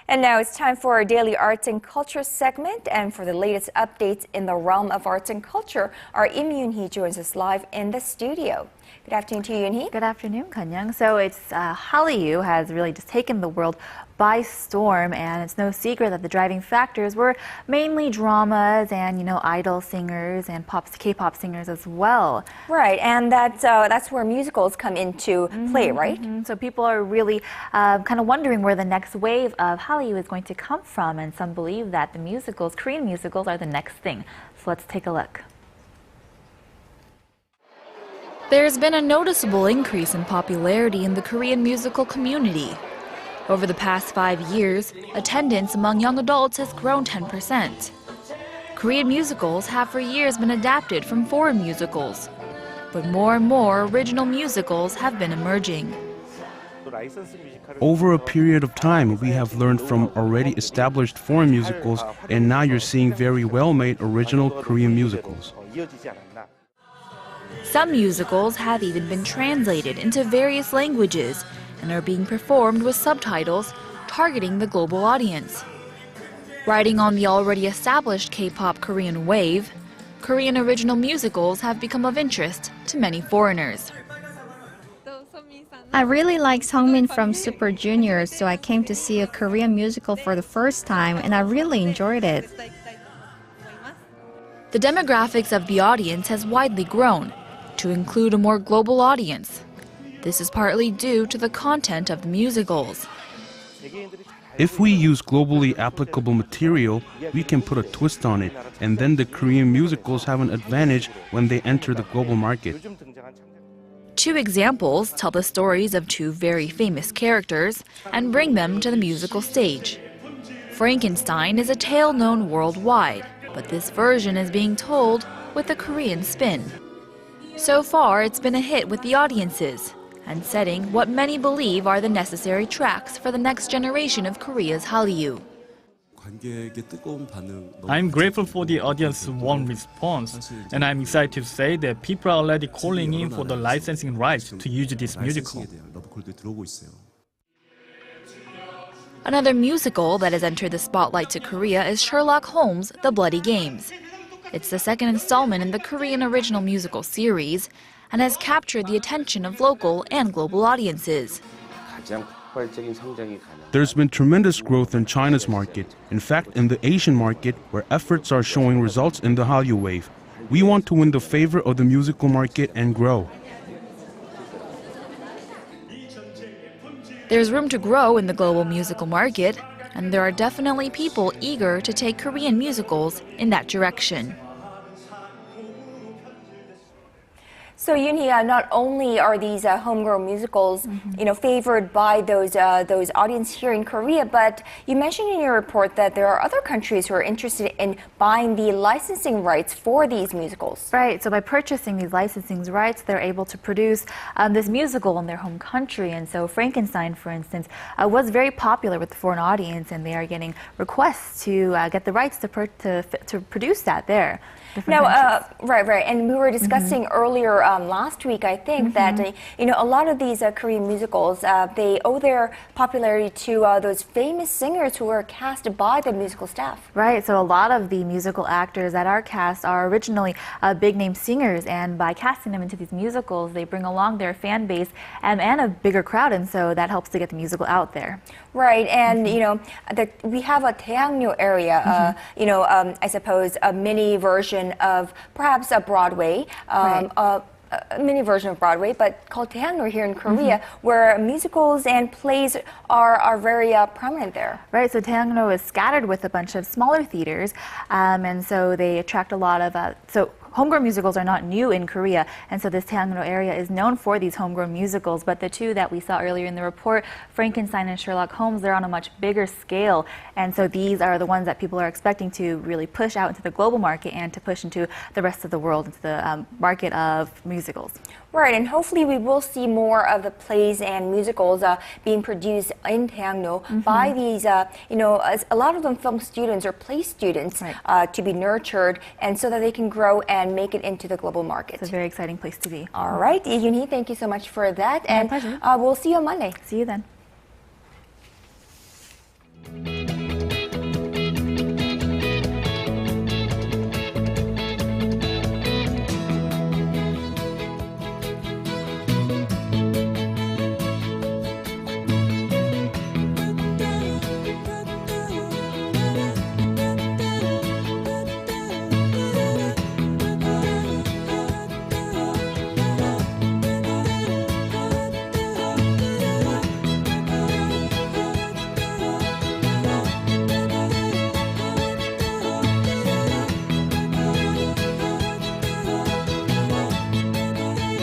And now it's time for our daily arts and culture segment. And for the latest updates in the realm of arts and culture, our Yim Yoonhee joins us live in the studio. Good afternoon to you, Yoonhee. Good afternoon, Kanyang. So it's Hallyu has really just taken the world by storm, and it's no secret that the driving factors were mainly dramas and, idol singers and K-pop singers as well. Right, and that's where musicals come into play, right? So people are really kind of wondering where the next wave of Hallyu is going to come from, and some believe that the musicals, Korean musicals, are the next thing. So let's take a look. There's been a noticeable increase in popularity in the Korean musical community. Over the past 5 years, attendance among young adults has grown 10%. Korean musicals have for years been adapted from foreign musicals, but more and more original musicals have been emerging. Over a period of time, we have learned from already established foreign musicals, and now you're seeing very well-made original Korean musicals. Some musicals have even been translated into various languages and are being performed with subtitles targeting the global audience. Riding on the already established K-pop Korean wave, Korean original musicals have become of interest to many foreigners. I really like Sungmin from Super Junior, so I came to see a Korean musical for the first time, and I really enjoyed it. The demographics of the audience has widely grown to include a more global audience. This is partly due to the content of the musicals. If we use globally applicable material, we can put a twist on it, and then the Korean musicals have an advantage when they enter the global market. Two examples tell the stories of two very famous characters and bring them to the musical stage. Frankenstein is a tale known worldwide, but this version is being told with a Korean spin. So far, it's been a hit with the audiences and setting what many believe are the necessary tracks for the next generation of Korea's Hallyu. I'm grateful for the audience's warm response, and I'm excited to say that people are already calling in for the licensing rights to use this musical. Another musical that has entered the spotlight to Korea is Sherlock Holmes: The Bloody Games. It's the second installment in the Korean original musical series and has captured the attention of local and global audiences. There's been tremendous growth in China's market. In fact, in the Asian market, where efforts are showing results in the Hallyu wave. We want to win the favor of the musical market and grow. There's room to grow in the global musical market, and there are definitely people eager to take Korean musicals in that direction. So Yoonhee, not only are these homegrown musicals, favored by those audience here in Korea, but you mentioned in your report that there are other countries who are interested in buying the licensing rights for these musicals. Right, so by purchasing these licensing rights, they're able to produce this musical in their home country. And so Frankenstein, for instance, was very popular with the foreign audience, and they are getting requests to get the rights to produce that there. Now, right, and we were discussing earlier last week, I think, that a lot of these Korean musicals they owe their popularity to those famous singers who were cast by the musical staff. Right, so a lot of the musical actors that are cast are originally big-name singers, and by casting them into these musicals, they bring along their fan base and a bigger crowd, and so that helps to get the musical out there. Right, and we have a Daehangno area, I suppose a mini version of perhaps a Broadway, a mini version of Broadway, but called Daehangno here in Korea, where musicals and plays are very prominent there. Right, so Daehangno is scattered with a bunch of smaller theaters, and so they attract a lot of homegrown musicals are not new in Korea, and so this Daehangno area is known for these homegrown musicals, but the two that we saw earlier in the report, Frankenstein and Sherlock Holmes, they're on a much bigger scale, and so these are the ones that people are expecting to really push out into the global market and to push into the rest of the world, into the market of musicals. Right, and hopefully we will see more of the plays and musicals being produced in Daehangno by these, a lot of them film students or play students to be nurtured, and so that they can grow and make it into the global market. It's a very exciting place to be. All right, Yoonhee, thank you so much for that. My pleasure. We'll see you on Monday. See you then.